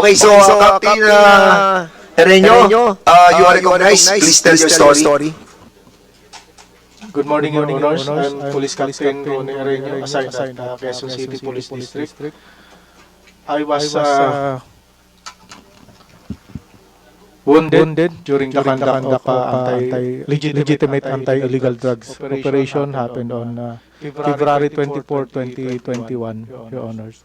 Okay, so, Captain Hereño, you are recognized. Please tell your story. Good morning, Your Honors. I'm Police Captain Ronnie Areño, assigned at Quezon City Police District. I was wounded during the conduct of legitimate anti-illegal drugs operation happened on February 24, 2021, Your Honors.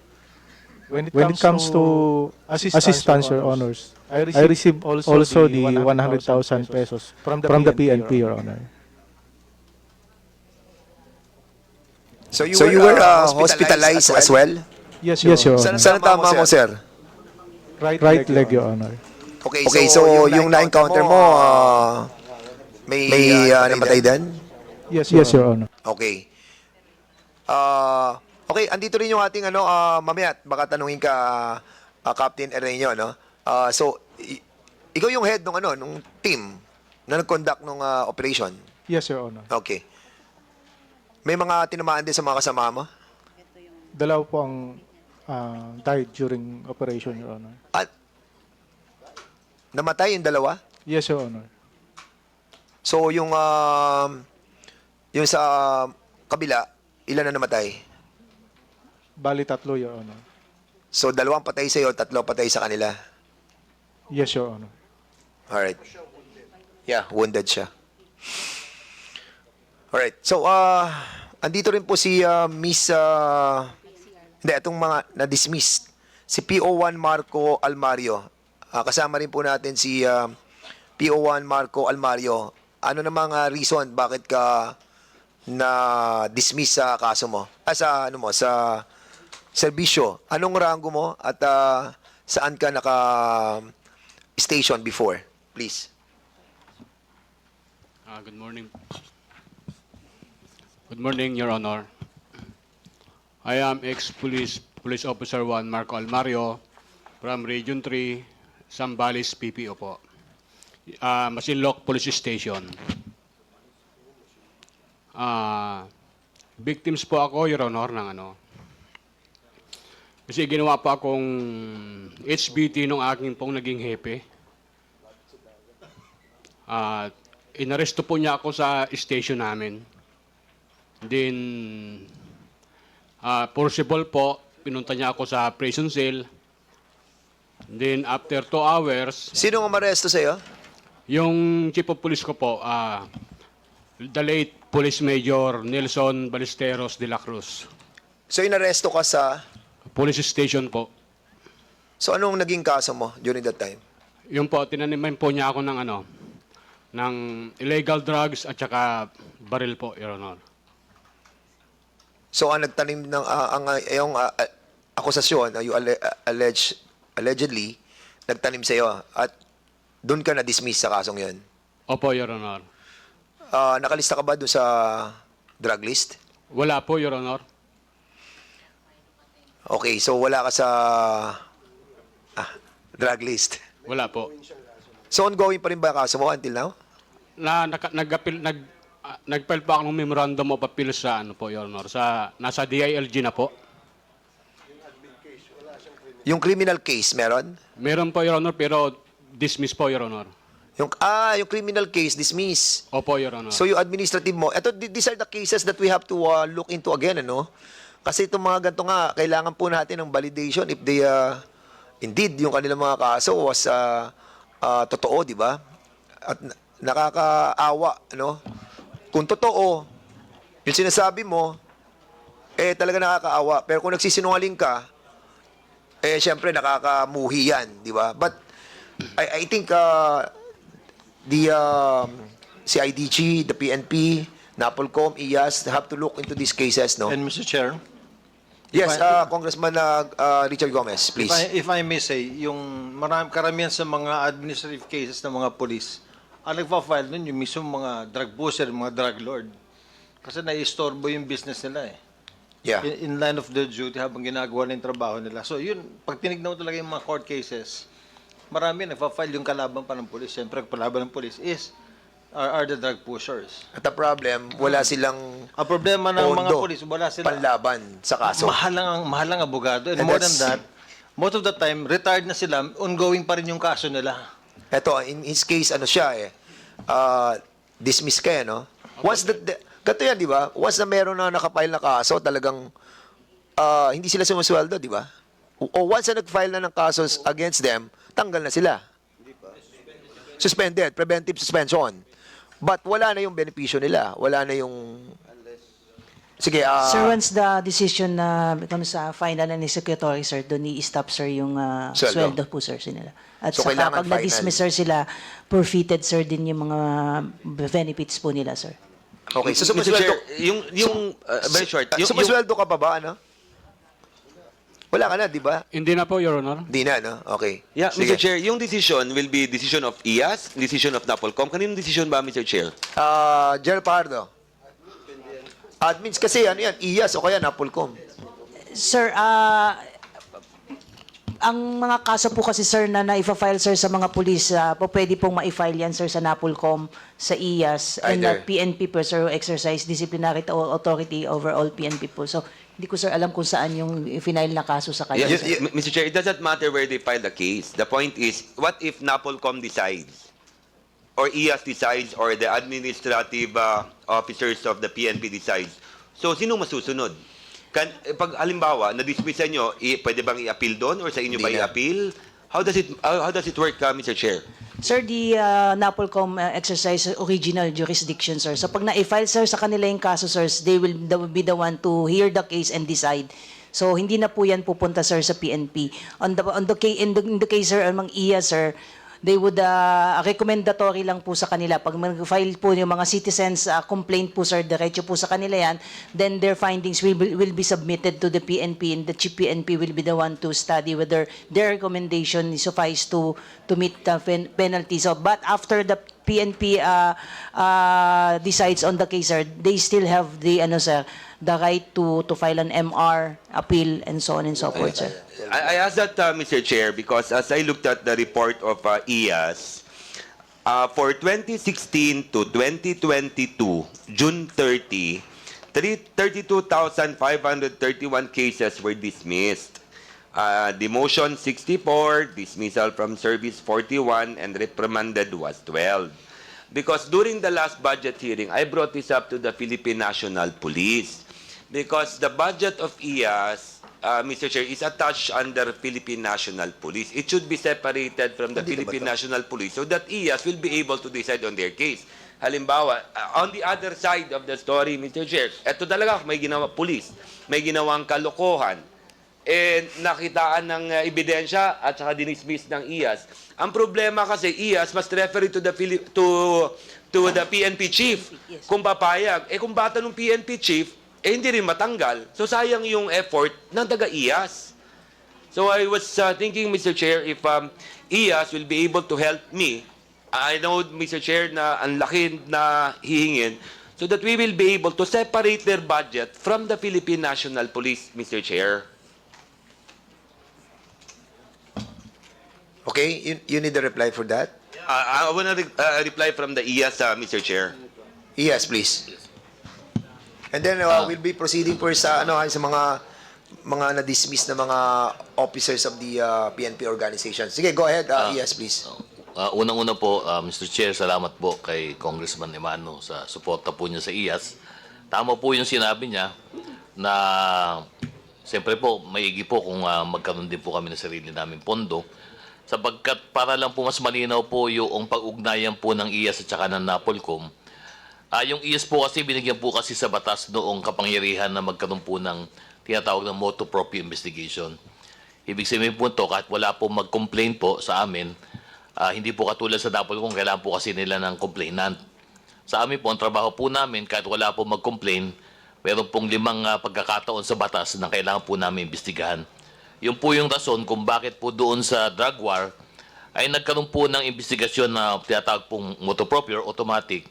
When it comes to assistance, Your Honors, I received also the 100,000 pesos from the PNP, Your Honor. So you were hospitalized as well? Yes, Your Honor. Saan tama mo, sir? Right leg, Your Honor. Okay, so yung na-encounter mo, may namatay din? Yes, Your Honor. Okay. Okay, andito rin yung ating mamaya, baka tanungin ka, Captain Hereño, no? So, ikaw yung head nung team na nag-conduct nung operation. Yes, Your Honor. Okay. May mga tinamaan din sa mga kasama mo? Dalaw po ang died during operation, Your Honor. At namatay yung dalawa? Yes, Your Honor. So, yung sa kabila, ilan na namatay? Bali tatlo, Your Honor. So, dalawang patay sa'yo, tatlo patay sa kanila. Yes, Your Honor. Alright. Yeah, wounded siya. Alright. So, andito rin po si Miss, hindi, itong mga na-dismissed. Si PO1 Marco Almario. Kasama rin po natin si PO1 Marco Almario. Ano namang reason bakit ka na-dismiss sa kaso mo? Sa serbisyo. Anong rango mo at saan ka naka-station before? Please. Good morning. Good morning, Your Honor. I am ex-police officer 1 Marco Almario from Region 3, Zambales, PPO po. Masinloc Police Station. Victims po ako, Your Honor, ng kasi ginawa po akong HBT nung aking pong naging hepe. Inaresto po niya ako sa station namin. Then, forcible po, pinunta niya ako sa prison cell. Then, after 2 hours, Sino ang maresto sa'yo? yung chief of police ko po, the late Police Major Nelson Ballesteros de la Cruz. So, inaresto ka sa... Police station po. So, anong naging kaso mo during that time? Yung po, tinaniman po niya ako ng ng illegal drugs at saka baril po, Your Honor. So, ang nagtanim ng yung akusasyon, you allegedly, nagtanim sa'yo at doon ka na-dismiss sa kasong yun. Opo, Your Honor. Nakalista ka ba doon sa drug list? Wala po, Your Honor. Okay, so wala ka sa drug list. Wala po. So, ongoing pa rin ba ang kaso mo until now? Nag-file pa ako ng memorandum of appeal sa po, Your Honor, nasa DILG na po. Yung criminal case, meron? Meron po, Your Honor, pero dismiss po, Your Honor. Yung criminal case, dismiss. Opo, Your Honor. So, yung administrative mo, these are the cases that we have to look into again, ano? Kasi itong mga ganito nga, kailangan po natin ng validation if they, indeed, yung kanilang mga kaso was totoo, di ba? At nakakaawa, ano? Kung totoo, yung sinasabi mo, talaga nakakaawa. Pero kung nagsisinungaling ka, syempre nakakamuhi yan, di ba? But, I think, the CIDG, the PNP, NAPOLCOM, IAS, have to look into these cases, no? And Mr. Chair, Yes, Congressman Richard Gomez, please. if I may say, yung karamihan sa mga administrative cases ng mga police, ang nagpa-file nun yung mismo mga drug pusher, mga drug lord. Kasi nai-istorbo yung business nila eh. Yeah. In line of their duty habang ginagawa na yung trabaho nila. So yun, pag tinignan mo talaga yung mga court cases, marami nagpa-file yung kalaban pa ng police. Siyempre, kalaban ng police are the drug pushers. At the problem, wala silang Ang problema ng mga pondo, police, wala silang panlaban sa kaso. mahal lang ang abogado. And more than that, most of the time, retired na sila, ongoing pa rin yung kaso nila. Eto, in his case, ano siya dismiss ka no? Once gato yan, di ba? Once na meron na nakapile na kaso, talagang hindi sila sumusweldo, di ba? O once na nag-file na ng kasos against them, tanggal na sila. Suspended, preventive suspension. But wala na yung benepisyo nila. Wala na yung... Sige, Sir, once the decision na becomes final and executory, sir, doon i-stop, sir, yung Sweldo. sweldo po, sir, nila. At So, saka kailangan pag na-dismiss, sir, sila, forfeited, sir, din yung mga benefits po nila, sir. okay, so Mr. sumusweldo... Chair, very short. Sumusweldo ka pa ba, ano? Wala ka na, di ba? Hindi na po, Your Honor. Di na, no? Okay. Yeah, Sige. Mr. Chair, yung decision will be decision of IAS, decision of NAPOLCOM. Kaninong decision ba, Mr. Chair? Gerald Pardo. Admins kasi, ano yan, IAS o kaya Napolcom. Sir, ang mga kaso po kasi, sir, na na-file, sir, sa mga pulis, po pwede pong ma-file yan, sir, sa NAPOLCOM, sa IAS, and Either. PNP po, sir, exercise disciplinary authority over all PNP po. So, hindi ko, sir, alam kung saan yung final na kaso sa kanya. Yes, sir. Mr. Chair, it doesn't matter where they file the case. The point is, what if NAPOLCOM decides, or IAS decides, or the administrative officers of the PNP decides? So, sino masusunod? Pag halimbawa, na-dismissan nyo, pwede bang i-appeal doon, or sa inyo ba Hindi na. i-appeal? How does it work, Mr. Chair? Sir, the NAPOLCOM exercise original jurisdiction, sir. So pag na-file, sir, sa kanila yung kaso, sir, they will be the one to hear the case and decide. So hindi na po yan pupunta, sir, sa PNP. In the case, sir, among iya, sir, they would recommendatory lang po sa kanila. Pag mag-file po yung mga citizens complaint po, sir, diretso po sa kanila yan, then their findings will be submitted to the PNP, and the chief PNP will be the one to study whether their recommendation is suffice to meet the penalty. So, but after the PNP decides on the case, sir, they still have the right to file an MR, appeal, and so on and so forth, sir. I asked that, Mr. Chair, because as I looked at the report of IAS, for 2016 to 2022, June 30, 32,531 cases were dismissed. Demotion 64, dismissal from service 41, and reprimanded was 12. Because during the last budget hearing, I brought this up to the Philippine National Police. Because the budget of IAS, Mr. Chair, is attached under Philippine National Police. It should be separated from the Philippine National Police so that IAS will be able to decide on their case. Halimbawa, on the other side of the story, Mr. Chair, eto talaga, may ginawa police, may ginawang kalokohan, nakitaan ng ebidensya at saka dinismiss ng IAS. Ang problema kasi, IAS must refer it to the PNP chief kung papayag. Kung bata ng PNP chief, hindi rin matanggal. So, sayang yung effort ng taga-IAS. So, I was thinking, Mr. Chair, if IAS will be able to help me, I know, Mr. Chair, na ang laki na hihingin, so that we will be able to separate their budget from the Philippine National Police, Mr. Chair. Okay, you need a reply for that? I want to reply from the IAS, Mr. Chair. Yes, please. And then we'll be proceeding first sa sa mga na-dismiss na mga officers of the PNP organization. Sige, go ahead. Yes, please. Unang-una po, Mr. Chair, salamat po kay Congressman Emano sa suporta po niya sa IAS. Tama po yung sinabi niya na siyempre po, maigi po kung magkaroon din po kami ng sarili naming pondo. Sapagkat para lang po mas malinaw po yung pag-ugnayan po ng IAS at saka ng NAPOLCOM. Yung IAS po kasi, binigyan po kasi sa batas noong kapangyarihan na magkaroon po ng tinatawag ng motu proprio investigation. Ibig sabihin po ito, kahit wala po mag-complain po sa amin, hindi po katulad sa NAPOLCOM, kailangan po kasi nila ng complainant. Sa amin po, ang trabaho po namin, kahit wala po mag-complain, meron pong 5 pagkakataon sa batas na kailangan po namin imbestigahan. Yun po yung rason kung bakit po doon sa drug war ay nagkaroon po ng investigasyon na tinatawag pong motu proprio, automatic,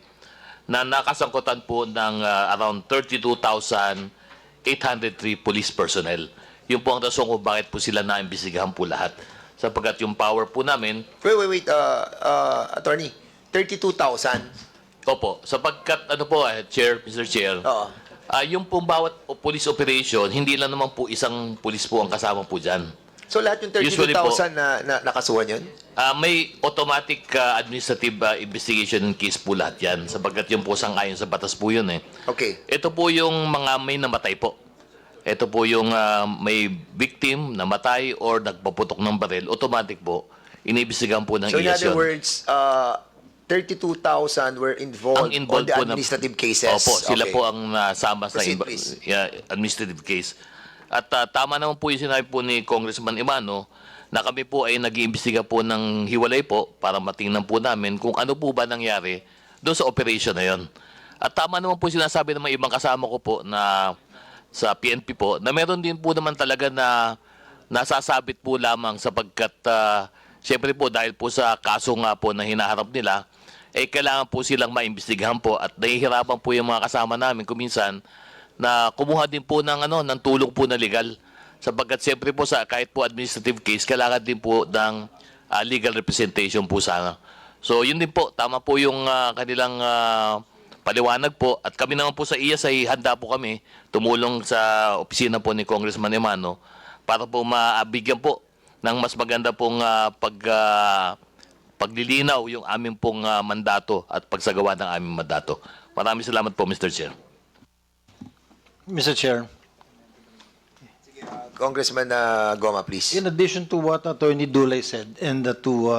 na nakasangkutan po ng around 32,803 police personnel. Yun po ang rason kung bakit po sila naimbestigahan po lahat. Sapagkat yung power po namin, Wait, attorney. 32,000. opo, sapagkat Chair, Mr. Chair, Oo. yung pong bawat police operation, hindi lang naman po isang police po ang kasama po dyan. So lahat yung Usually po, 32,000 na nakasuhan yun? may automatic administrative investigation case po lahat yan, sapagkat yung po sang-ayon sa batas po yun eh. Okay. Ito po yung mga may namatay po. Ito po yung may victim, namatay, or nagpaputok ng baril, automatic po, iniimbestigahan po ng So in IAS other yun. words, 32,000 were involved, Ang involved on the po na- administrative cases. Opo, sila Okay. po ang nasama sa Proceed, please. administrative case. At tama naman po yung sinabi po ni Congressman Imano na kami po ay nag-iimbestiga po ng hiwalay po para matingnan po namin kung ano po ba nangyari doon sa operation na yon. At tama naman po sinasabi ng mga ibang kasama ko po na sa PNP po na meron din po naman talaga na nasasabit po lamang sapagkat siyempre po dahil po sa kaso nga po na hinaharap nila, kailangan po silang maimbestigahan po at nahihirapan po yung mga kasama namin kuminsan na kumuha din po ng ng tulong po na legal sapagkat siyempre po sa kahit po administrative case kailangan din po ng legal representation po sana. So yun din po, tama po yung kanilang paliwanag po at kami naman po sa IAS ay handa po kami tumulong sa opisina po ni Congressman Emano para po maabigyan po ng mas maganda pong paglilinaw yung aming pong mandato at pagsagawa ng aming mandato. Maraming salamat po, Mr. Chair. Mr. Chair, Congressman Goma, please. in addition to what Attorney Dulay said and to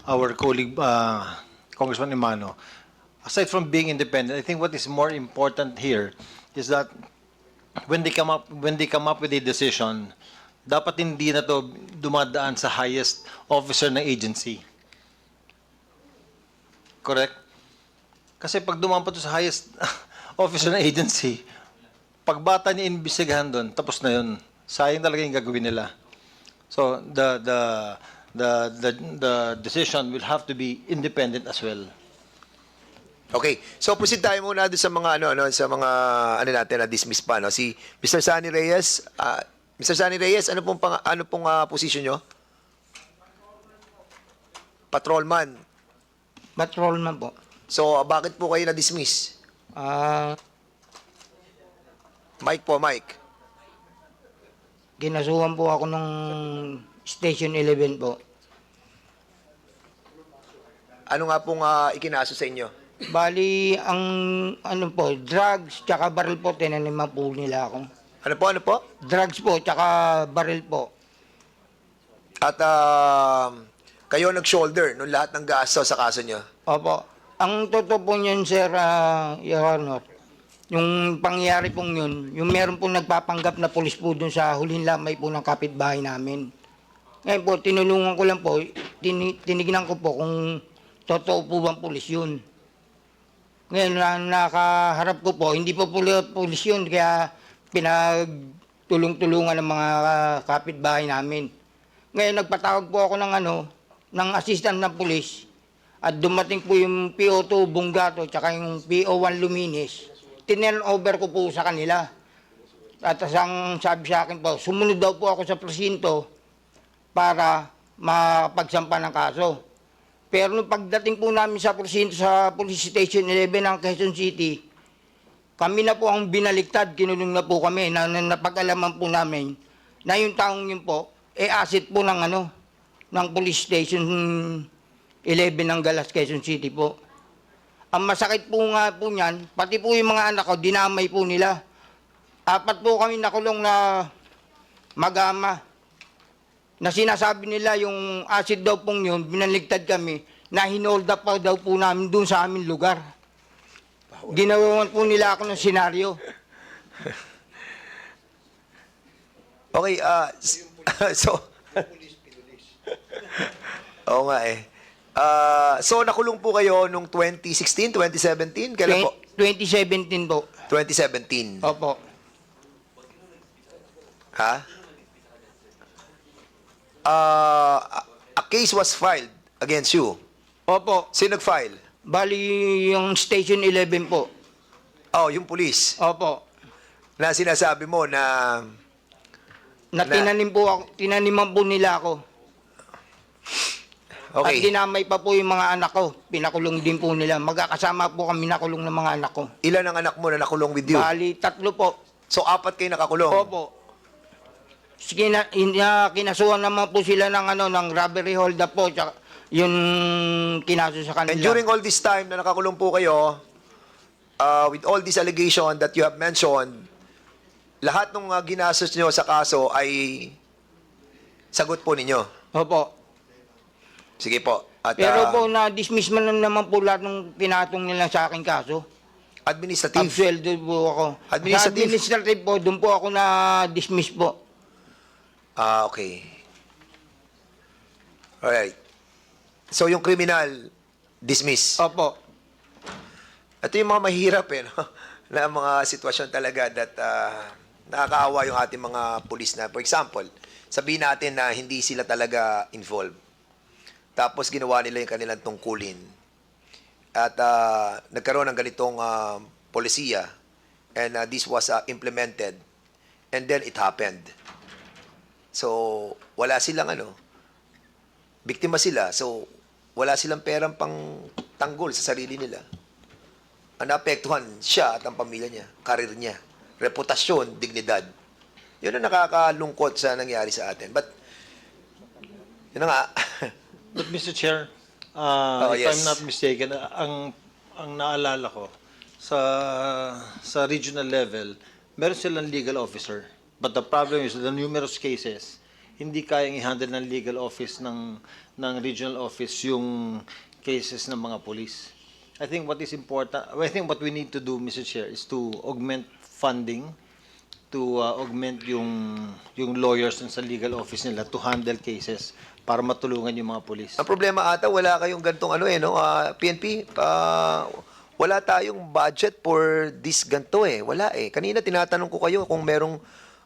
our colleague Congressman Imano, aside from being independent, I think what is more important here is that when they come up with a decision, dapat hindi na to dumadaan sa highest officer ng agency. Correct? Kasi pag dumaan pa to sa highest officer ng agency, pag bata niya imbestigahan doon, tapos na yun. Sayang talaga yung gagawin nila. So the decision will have to be independent as well. Okay. So proceed tayo muna doon sa mga sa mga natin na dismiss pa si Mr. Sunny Reyes. Mr. Sunny Reyes, ano pong position nyo? Patrolman. Patrolman po. So bakit po kayo na-dismiss? Mike po, Mike. Ginasuhan po ako ng Station 11 po. Ano nga pong ikinaso sa inyo? Bali, ang drugs tsaka baril po, tinaniman po nila ako. Ano po? Drugs po, tsaka baril po. At kayo nag-shoulder nung lahat ng gasto sa kaso nyo? Opo. Ang totoo po niyan, Sir, Your Honor, yung pangyayari pong yun, yung meron pong nagpapanggap na pulis po dun sa huling lamay po ng kapitbahay namin. Ngayon po, tinulungan ko lang po, tinignan ko po kung totoo po bang pulis yun. Ngayon, nakaharap ko po, hindi po pulis yun, kaya pinagtulong-tulungan ng mga kapitbahay namin. Ngayon, nagpatawag po ako ng assistant ng pulis at dumating po yung PO2 Bungato tsaka yung PO1 Luminis. Tinel over ko po sa kanila. At ang sabi sa akin po, sumunod daw po ako sa presinto para mapagsampa ng kaso. Pero nung pagdating po namin sa presinto sa Police Station 11 ng Quezon City, kami na po ang binaliktad, kinulong na po kami, na napag-alaman po namin na yung taong yun po, asset po ng Police Station 11 ng Galas, Quezon City po. Ang masakit po nga po niyan, pati po yung mga anak ko, dinamay po nila. 4 po kami nakulong na mag-ama. Na sinasabi nila yung acid daw pong yun, binaligtad kami, na hinold up pa daw po namin dun sa aming lugar. Ginawan po nila ako ng senaryo. Okay, so Oo nga eh. So nakulong po kayo nung 2016, 2017? Kailan po? 2017 po. 2017. Opo. Ha? A case was filed against you. Opo. Sino nag-file? Bali yung Station 11 po. Oh, yung police. Opo. Na sinasabi mo na Tinaniman po nila ako. At okay. dinamay pa po yung mga anak ko. Pinakulong din po nila. Magkakasama po kami nakulong ng mga anak ko. Ilan ang anak mo na nakulong with you? Bali, 3 po. So 4 kayo nakakulong. Opo. kinasuhan naman po sila ng ng robbery hold up po, tsaka yung kinaso sa kanila. And during all this time na nakakulong po kayo, with all this allegation that you have mentioned, lahat ng ginastos nyo sa kaso ay sagot po ninyo. Opo. Sige po. At Pero po, na-dismiss man naman po lahat ng pinatong nila sa aking kaso. administrative. Absueldo po ako. Administrative. Sa administrative po, doon po ako na-dismiss po. Okay. Alright. So yung criminal, dismiss. Opo. Ito yung mga mahirap no? Na mga sitwasyon talaga that nakakaawa yung ating mga pulis na. For example, sabihin natin na hindi sila talaga involved. Tapos ginawa nila yung kanilang tungkulin. At nagkaroon ng ganitong polisiya. And this was implemented. And then it happened. So, wala silang biktima sila. So, wala silang perang pang tanggol sa sarili nila. Ang naapektuhan siya at ang pamilya niya, karir niya, reputasyon, dignidad. Yun ang nakakalungkot sa nangyari sa atin. But, yun na nga. But Mr. Chair, if yes. I'm not mistaken, ang naalala ko sa regional level, meron silang legal officer. But the problem is the numerous cases, hindi kayang i-handle ng legal office ng regional office yung cases ng mga police. I think what is important, I think what we need to do, Mr. Chair, is to augment funding, to augment yung lawyers sa legal office nila to handle cases para matulungan yung mga police. Ang problema ata, wala kayong gantong PNP, wala tayong budget for this ganto Wala Kanina tinatanong ko kayo kung merong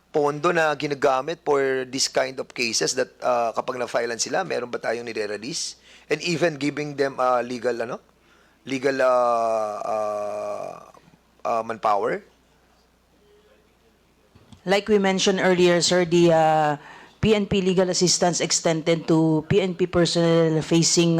pondo na ginagamit for this kind of cases that kapag na-filean sila, meron ba tayong nire-release? And even giving them legal manpower? Like we mentioned earlier, sir, the PNP legal assistance extended to PNP personnel facing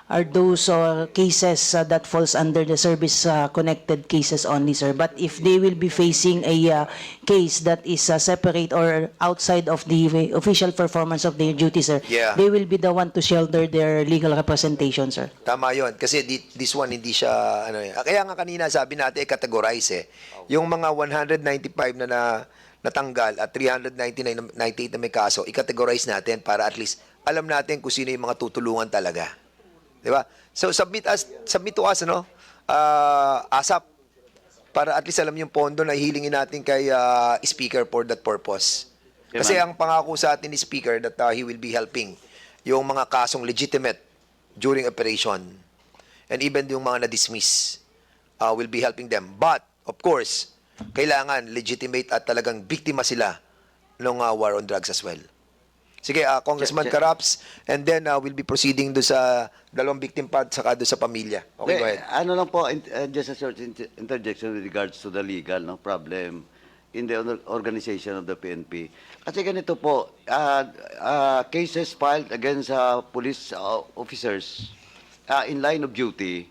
are those cases that falls under the service-connected cases only, sir. But if they will be facing a case that is separate or outside of the official performance of their duty, sir, Yeah. they will be the one to shoulder their legal representation, sir. Tama yon. Kasi this one, hindi siya, kaya nga kanina sabi natin, categorize Yung mga 195 na natanggal at 398 na may kaso, i-categorize natin para at least alam natin kung sino yung mga tutulungan talaga. Di ba? So, submit to us, ASAP, para at least alam yung pondo na ihilingin natin kay Speaker for that purpose. Kasi ang pangako sa atin ni Speaker that he will be helping yung mga kasong legitimate during operation. And even yung mga na-dismiss will be helping them. But, of course, kailangan legitimate at talagang biktima sila ng war on drugs as well. Sige, Congressman Caraps, and then we'll be proceeding do sa dalawang victim pa at saka do sa pamilya. Okay, go ahead. Ano lang po, just a short interjection with regards to the legal problem in the organization of the PNP. Kasi ganito po, cases filed against police officers in line of duty,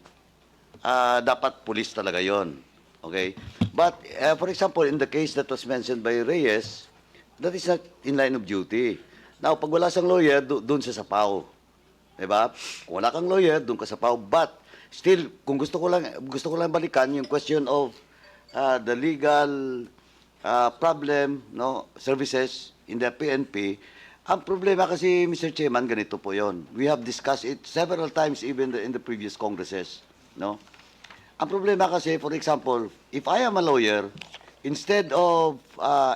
dapat police talaga yon. Okay? But, for example, in the case that was mentioned by Reyes, that is not in line of duty. Now, pag wala siyang lawyer, doon siya sa PAO. Diba? Kung wala kang lawyer, doon ka sa PAO. But, still, kung gusto ko lang balikan yung question of the legal problem, services in the PNP, ang problema kasi, Mr. Chairman, ganito po yon. We have discussed it several times even in the previous congresses. No? Ang problema kasi, for example, if I am a lawyer, instead of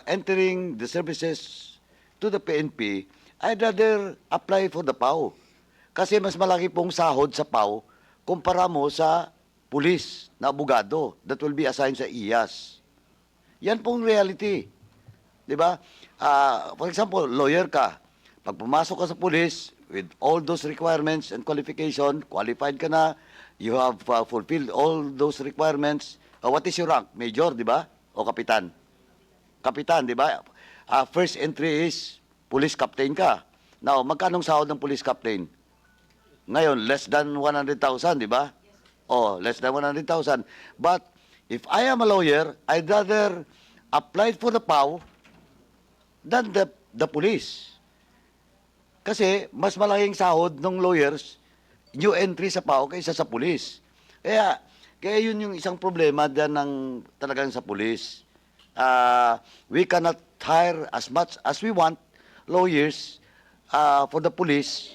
entering the services to the PNP, I'd rather apply for the PAO. Kasi mas malaki pong sahod sa PAO kumpara mo sa pulis na abogado that will be assigned sa IAS. Yan pong reality. Di ba? For example, lawyer ka. Pag pumasok ka sa pulis, with all those requirements and qualification, qualified ka na, you have fulfilled all those requirements. What is your rank? Major, di ba? O kapitan? Kapitan, di ba? First entry is police captain ka. Now, magkanong sahod ng police captain? Ngayon, less than 100,000, di ba? Oh, less than 100,000. But, if I am a lawyer, I'd rather apply for the PAO than the police. Kasi mas malaking sahod ng lawyers, new entry sa PAO kaysa sa police. Kaya yun yung isang problema dyan ng talagang sa police. We cannot hire as much as we want lawyers for the police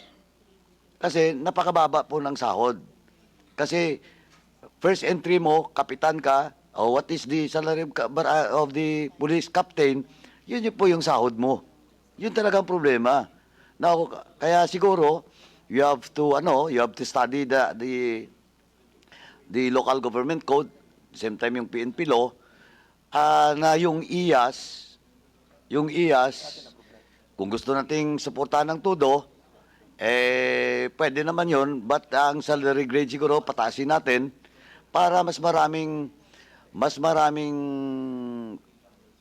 kasi napakababa po ng sahod. Kasi first entry mo, kapitan ka, what is the salary of the police captain, yun po yung sahod mo. Yun talagang problema. Now, kaya siguro, you have to study the local government code, same time yung PNP law, na yung IAS, kung gusto nating suportahan ng todo, pwede naman yun, but ang salary grade siguro patasin natin para mas maraming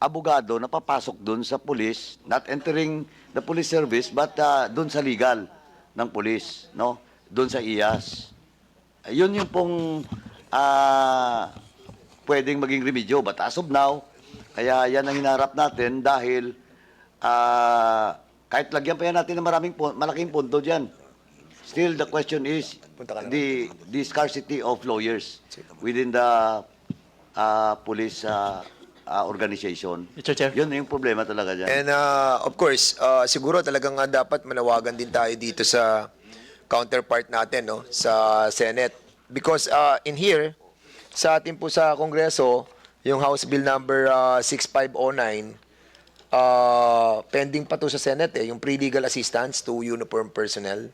abogado na papasok dun sa police, not entering the police service, but dun sa legal ng police, no? Dun sa IAS. Yun yung pong pwedeng maging remedyo. But as of now, kaya yan ang hinarap natin dahil kahit lagyan pa yan natin ng malaking pondo dyan, still the question is the scarcity of lawyers within the police organization. Mr. Chair. Yun yung problema talaga dyan. And of course, siguro talagang dapat manawagan din tayo dito sa counterpart natin, no, sa Senate. Because in here, sa atin po sa Kongreso, yung House Bill number 6509, pending pa to sa Senate, yung pre-legal assistance to uniformed personnel.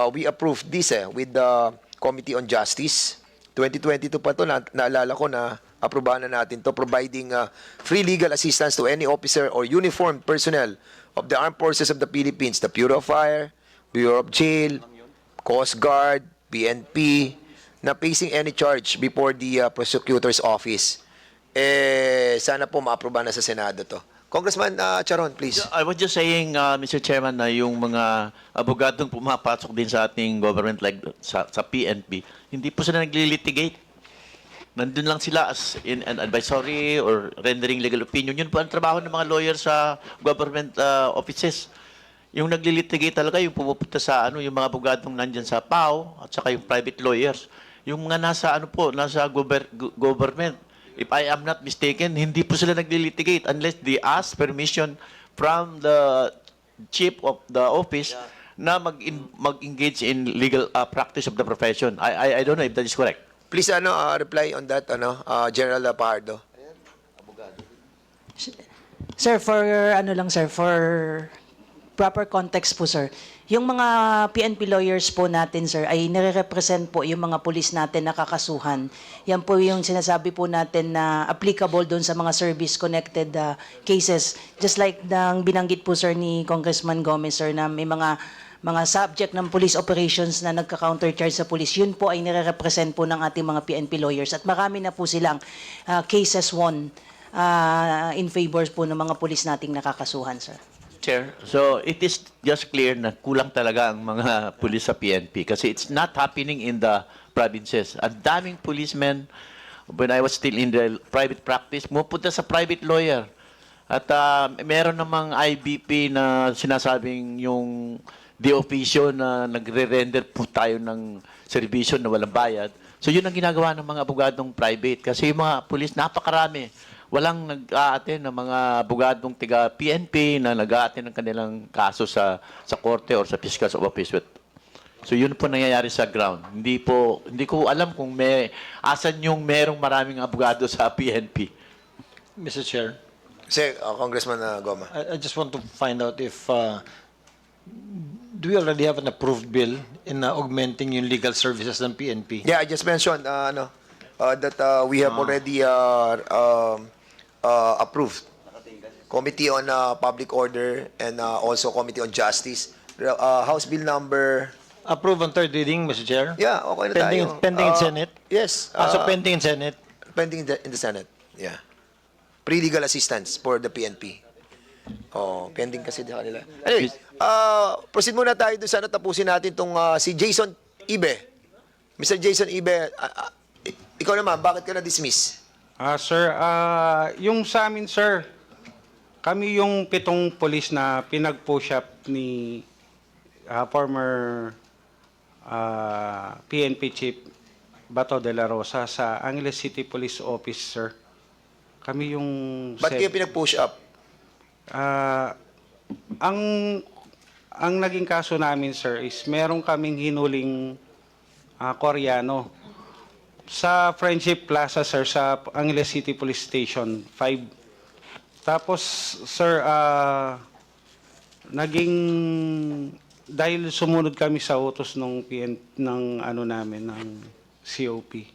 We approved this with the Committee on Justice. 2022 pa to, naalala ko na aprobahan na natin to, providing free legal assistance to any officer or uniformed personnel of the Armed Forces of the Philippines, the Bureau of Fire, Bureau of Jail, Coast Guard, PNP, na facing any charge before the prosecutor's office. Sana po ma-aprobahan na sa Senado to. Congressman Charon, please. I was just saying, Mr. Chairman, na yung mga abogadong pumapasok din sa ating government like sa PNP, hindi po sila naglilitigate. Nandun lang sila as in an advisory or rendering legal opinion. Yun po ang trabaho ng mga lawyers sa government offices. Yung naglilitigate talaga, yung pumupunta sa yung mga abogadong nandyan sa PAO at saka yung private lawyers. Yung mga nasa nasa government. If I am not mistaken, hindi po sila naglilitigate unless they ask permission from the chief of the office na mag-engage in legal practice of the profession. I don't know if that is correct. Please reply on that, General Pajardo. Sir, for proper context po, sir. Yung mga PNP lawyers po natin, sir, ay nire-represent po yung mga pulis natin na kakasuhan. Yan po yung sinasabi po natin na applicable doon sa mga service-connected cases. Just like ng binanggit po, sir, ni Congressman Gomez, sir, na may mga subject ng police operations na nagka-countercharge sa police, yun po ay nire-represent po ng ating mga PNP lawyers. At marami na po silang cases won in favor po ng mga pulis nating nakakasuhan, sir. Chair, so it is just clear na kulang talaga ang mga pulis sa PNP kasi it's not happening in the provinces. Ang daming policemen, when I was still in the private practice, pumunta sa private lawyer. At meron namang IBP na sinasabing yung de officio na nagre-render po tayo ng serbisyo na walang bayad. So yun ang ginagawa ng mga abogadong private kasi yung mga pulis napakarami. Walang nag-a-attend ng mga abogadong tiga PNP na nag-a-attend ng kanilang kaso sa korte or sa fiscal's office. So yun po nangyayari sa ground. Hindi ko alam kung asan yung merong maraming abogado sa PNP. Mr. Chair, Say, Congressman Goma. I just want to find out if do we already have an approved bill in augmenting yung legal services ng PNP? Yeah, I just mentioned that we have already approved Committee on Public Order and also Committee on Justice. House Bill number... Approve on third reading, Mr. Chair? Yeah, okay na tayo. Pending in Senate? Yes. So pending in Senate? Pending in the Senate. Yeah. Pre-legal assistance for the PNP. Pending kasi sa kanila. Anyway, proceed muna tayo doon sana tapusin natin itong si Jason Ibe. Mr. Jason Ibe, ikaw naman, bakit ka na-dismiss? Sir, yung sa amin, sir, Kami yung 7 pulis na pinag-push up ni former PNP Chief Bato de la Rosa sa Angeles City Police Office, sir. Kami yung... Ba't kayo pinag-push up? Ang naging kaso namin, sir, is meron kaming hinuling Koreano sa Friendship Plaza, sir, sa Angeles City Police Station 5. Tapos, sir, dahil sumunod kami sa utos ng namin, ng COP,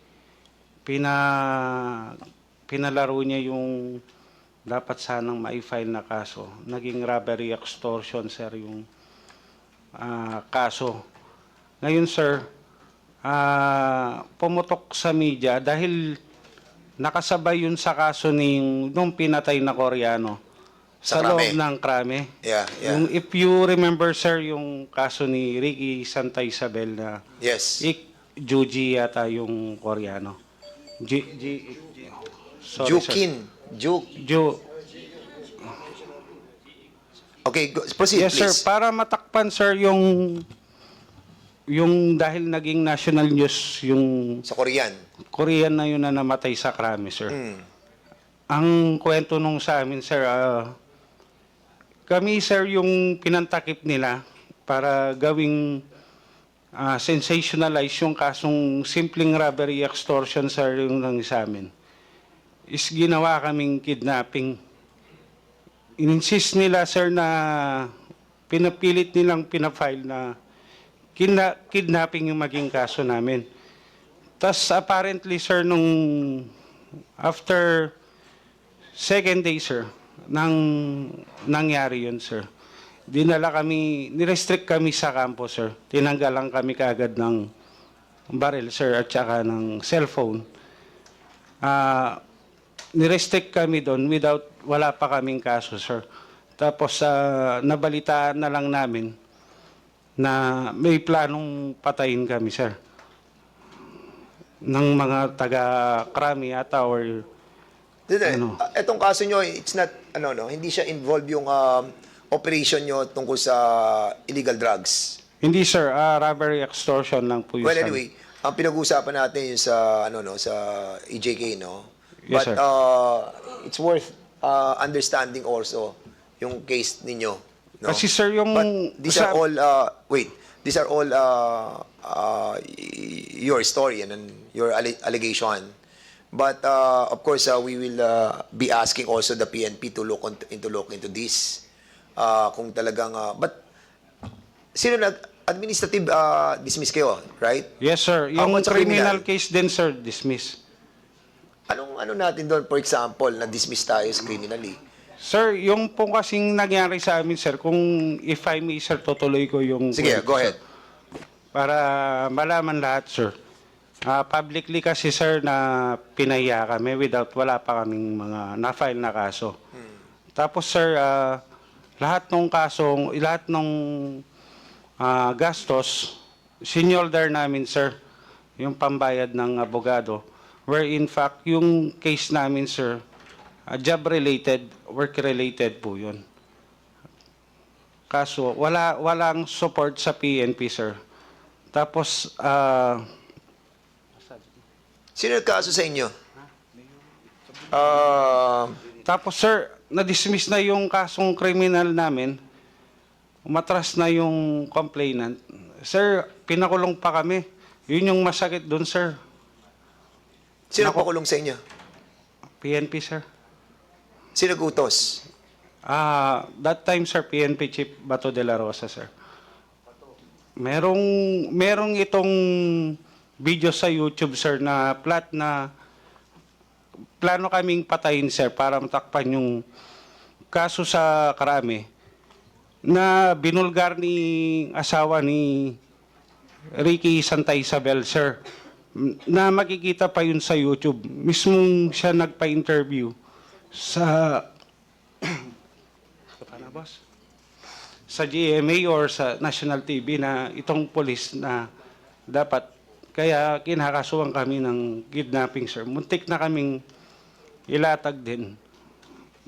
pinalaro niya yung dapat sanang ma-file na kaso. Naging robbery extortion, sir, yung kaso. Ngayon, sir, pumutok sa media dahil nakasabay yun sa kaso nung pinatay na Koreano sa loob ng krame. Yeah. If you remember, sir, yung kaso ni Ricky Santa Isabel na Yes. Juji yata yung Koreano. Sorry, sir. Jukin. Okay, proceed, Yes, sir. please. Para matakpan, sir, yung dahil naging national news yung Sa Korean. Korean na yun na namatay sa krami, sir. Ang kwento nung sa amin, sir, kami, sir, yung pinantakip nila para gawing sensationalize yung kasong simpleng robbery extortion, sir, yung nang sa amin. Is ginawa kaming kidnapping. Insist nila, sir, na pinapilit nilang pinafile na kidnapping yung maging kaso namin. Tas apparently, sir, nung after second day, sir, nangyari yun, sir. Nirestrict kami sa kampo, sir. Tinanggalan kami kaagad ng baril, sir, at saka ng cellphone. Nirestrict kami doon wala pa kaming kaso, sir. Tapos nabalitaan na lang namin na may planong patayin kami, sir, ng mga taga-Krami ata or Etong kaso nyo, it's not, hindi siya involved yung operation nyo tungkol sa illegal drugs. Hindi, sir. Robbery extortion lang po yun. Well, anyway, ang pinag-uusapan natin yung sa, sa EJK, no? Yes, But, sir. it's worth understanding also yung case ninyo. No? Kasi, sir, yung... But these are all, these are all your story and your allegation. But of course, we will be asking also the PNP to look into this. Kung talagang, but sino administrative dismiss kayo, right? Yes, sir. How Yung much criminal criminal? case din, sir, dismiss. Anong natin doon, for example, na dismiss tayo criminally? Sir, yung po kasing nangyari sa amin, sir, kung if I may, sir, tutuloy ko yung... Sige, go sir, ahead. para malaman lahat, sir. Publicly kasi, sir, na pinahiya kami wala pa kaming mga na-file na kaso. Tapos, sir, lahat ng gastos, sinolder namin, sir, yung pambayad ng abogado, where in fact, yung case namin, sir, job-related, work-related po yun. Kaso, walang support sa PNP, sir. Tapos, Sino nagkaso sa inyo? tapos, sir, na-dismiss na yung kasong kriminal namin. Umatras na yung complainant. Sir, pinakulong pa kami. Yun yung masakit doon, sir. Sino pakulong sa inyo? PNP, sir. Sino gutos? That time, sir, PNP Chief Bato de la Rosa, sir. Merong itong video sa YouTube, sir, na plano kaming patayin, sir, para matakpan yung kaso sa Krami na binulgar ni asawa ni Ricky Santa Isabel, sir, na makikita pa yun sa YouTube. Mismong siya nagpa-interview sa sa GMA or sa National TV na itong police na dapat, kaya kinakasuhan kami ng kidnapping, sir. Muntik na kaming ilatag din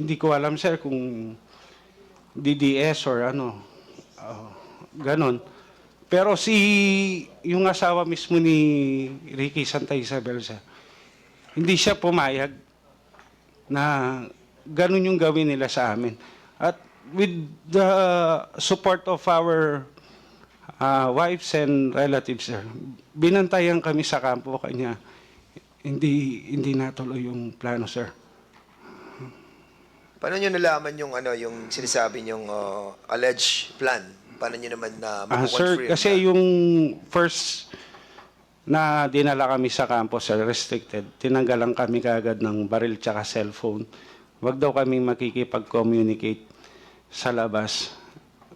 Hindi ko alam, sir, kung DDS or ano, ganon. Pero yung asawa mismo ni Ricky Santa Isabel, sir, hindi siya pumayag na ganun yung gawin nila sa amin. At with the support of our wives and relatives, sir, binantayan kami sa kampo kanya. Hindi natuloy yung plano, sir. Paano nyo nalaman yung yung sinasabi yung alleged plan? Paano nyo naman na Sir, makukonfirm? kasi yung first na dinala kami sa campus, sir, restricted, tinanggalan kami kaagad ng baril tsaka cellphone. Wag daw kami makikipag-communicate sa labas.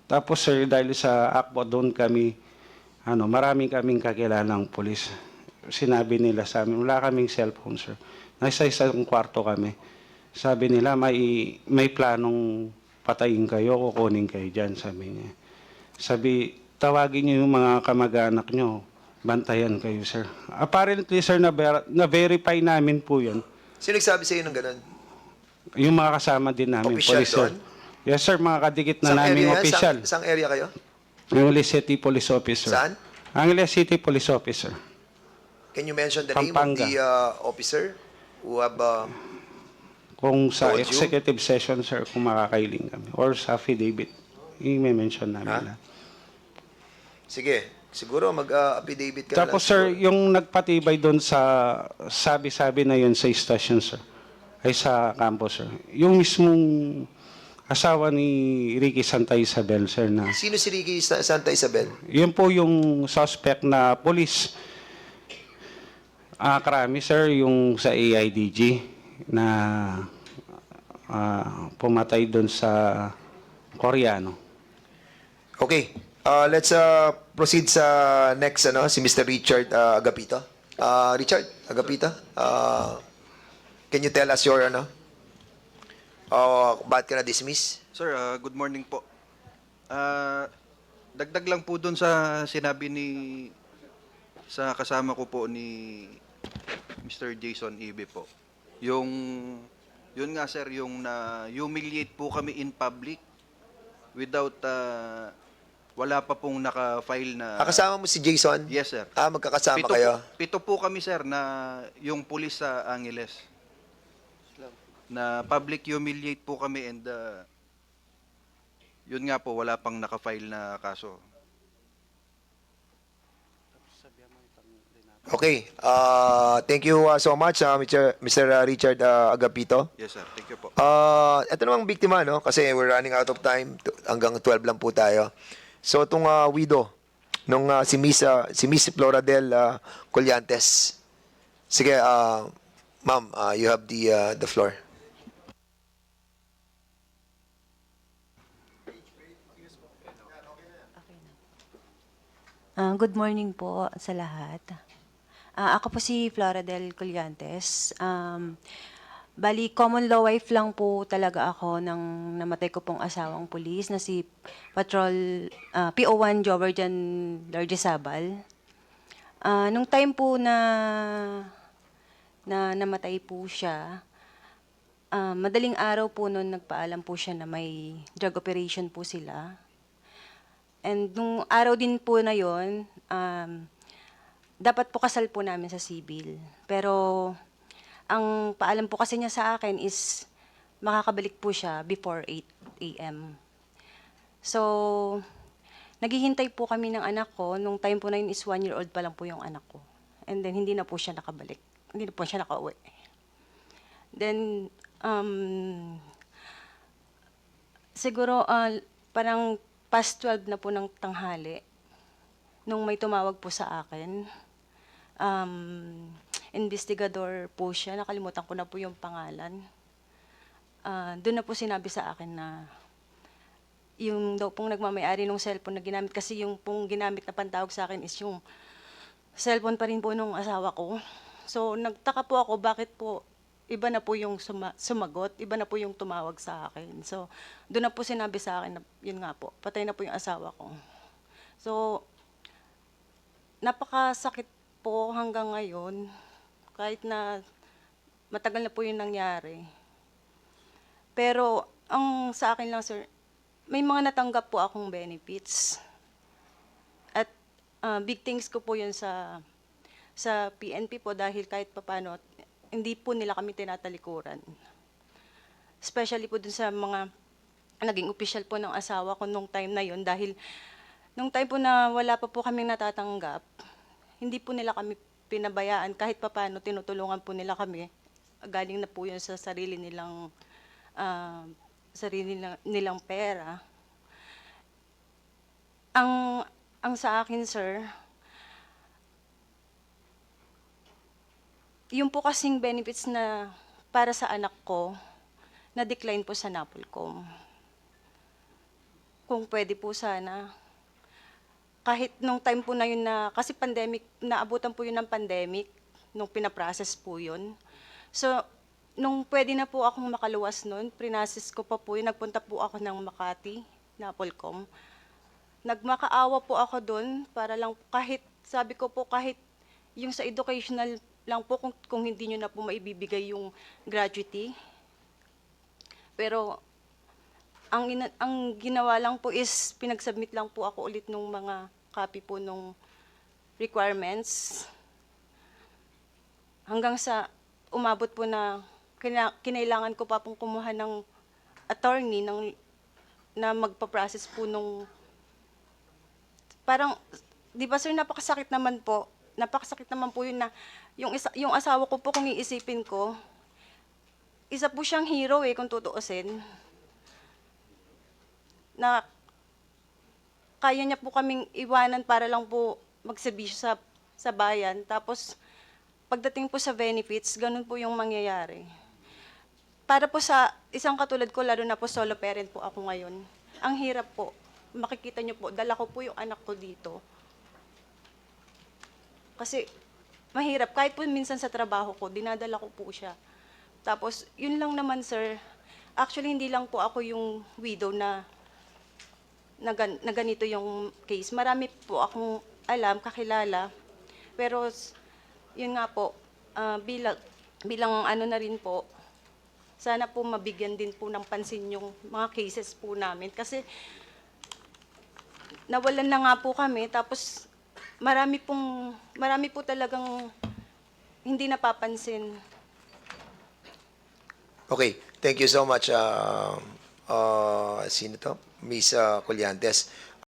Tapos, sir, dahil sa akbo doon kami, maraming kaming kakilalang pulis. Sinabi nila sa amin, wala kaming cellphone, sir. Nasa isang kwarto kami. Sabi nila, may planong patayin kayo, kukunin kayo dyan, sabi niya. Sabi, tawagin niyo yung mga kamag-anak niyo, bantayan kayo, sir. Apparently, sir, na-verify namin po yun. Sino nagsabi sa iyo ng ganun? Yung mga kasama din namin, Official police, sir. doon? Yes, sir, mga kadikit na Saan namin area yan? official. Saan area kayo? Angeles City Police Officer. Saan? Angeles City Police Officer. Can you mention the Pampanga. name of the officer who have Kung sa Told you? executive session, sir, kung makakailing kami. Or sa affidavit. I-mention namin lahat. sige, siguro mag-affidavit ka Tapos, na lang sir, siguro. yung nagpatibay doon sa sabi-sabi na yun sa station, sir, ay sa campus, sir. Yung mismong asawa ni Ricky Santa Isabel, sir, na Sino si Ricky Santa Isabel? yun po yung suspect na police. Krami, sir, yung sa AIDG na pumatay doon sa Koreano. Okay. Let's proceed sa next si Mr. Richard Agapito. Richard Agapito, can you tell us your bakit ka na-dismiss? Sir, good morning po. Dagdag lang po doon sa sinabi sa kasama ko po ni Mr. Jason Ibe po. Yun nga sir, yung humiliate po kami in public without wala pa pong naka-file na... Kasama mo si Jason? Yes sir. Magkakasama kayo? Pito po kami sir na yung pulis sa Angeles. Na public humiliate po kami and yun nga po, wala pang naka-file na kaso. Okay. Thank you so much, Mr. Richard Agapito. Yes sir, thank you po. Ito namang biktima, no? Kasi we're running out of time. Hanggang 12 lang po tayo. So, itong widow, nung si Miss Floradel Collantes. Sige, ma'am, you have the floor. Good morning po sa lahat. Ako po si Floradel Collantes. Bali, common law wife lang po talaga ako nang namatay ko pong asawang pulis na si Patrol PO1 Joverjan Largesabal. Nung time po na namatay po siya, madaling araw po noon nagpaalam po siya na may drug operation po sila. And nung araw din po na yon, dapat po kasal po namin sa civil. Pero ang paalam po kasi niya sa akin is makakabalik po siya before 8 a.m. So, naghihintay po kami ng anak ko. Nung time po na yun is 1-year-old pa lang po yung anak ko. And then, hindi na po siya nakabalik. Hindi na po siya nakauwi. Then, siguro, parang past 12 na po ng tanghali, nung may tumawag po sa akin, investigador po siya, nakalimutan ko na po yung pangalan. Doon na po sinabi sa akin na yung daw pong nagmamayari ng cellphone na ginamit, kasi yung pong ginamit na pantawag sa akin is yung cellphone pa rin po nung asawa ko. So nagtaka po ako bakit po iba na po yung sumagot, iba na po yung tumawag sa akin. So doon na po sinabi sa akin na yun nga po, patay na po yung asawa ko. So napakasakit po hanggang ngayon, kahit na matagal na po yung nangyari. Pero ang sa akin lang, sir, may mga natanggap po akong benefits. At big thanks ko po yun sa PNP po dahil kahit papano, hindi po nila kami tinatalikuran. Especially po dun sa mga naging official po ng asawa ko nung time na yun dahil nung time po na wala pa po kaming natatanggap, hindi po nila kami pinabayaan kahit papano tinutulungan po nila kami. Galing na po yun sa sarili nilang nilang pera. Ang sa akin, sir, yung po kasing benefits na para sa anak ko, na-decline po sa NAPOLCOM. Kung pwede po sana, kahit nung time po na yun na, kasi pandemic, naabutan po yun ng pandemic, nung pinaprocess po yun. So, nung pwede na po akong makaluwas nun, prinasis ko pa po yun, nagpunta po ako ng Makati, NAPOLCOM. Nagmakaawa po ako doon para lang kahit, sabi ko po kahit yung sa educational lang po kung hindi nyo na po maibibigay yung gratuity. Pero ang ginawa lang po is pinagsubmit lang po ako ulit nung mga copy po nung requirements. Hanggang sa umabot po na kinailangan ko pa pong kumuha ng attorney na magpa-process po nung parang, di ba sir, napakasakit naman po yun na yung asawa ko po kung iisipin ko, isa po siyang hero kung tutuusin. Na kaya niya po kaming iwanan para lang po magsabisyo sa bayan. Tapos, pagdating po sa benefits, ganun po yung mangyayari. Para po sa isang katulad ko, lalo na po solo parent po ako ngayon, ang hirap po. Makikita niyo po, dala ko po yung anak ko dito. Kasi mahirap, kahit po minsan sa trabaho ko, dinadala ko po siya. Tapos, yun lang naman sir, actually hindi lang po ako yung widow na ganito yung case. Marami po akong alam, kakilala. Pero, yun nga po, bilang ano na rin po, sana po mabigyan din po ng pansin yung mga cases po namin. Kasi, nawalan na nga po kami, tapos marami po talagang hindi napapansin. Okay, thank you so much, sino to? Miss Colliantes.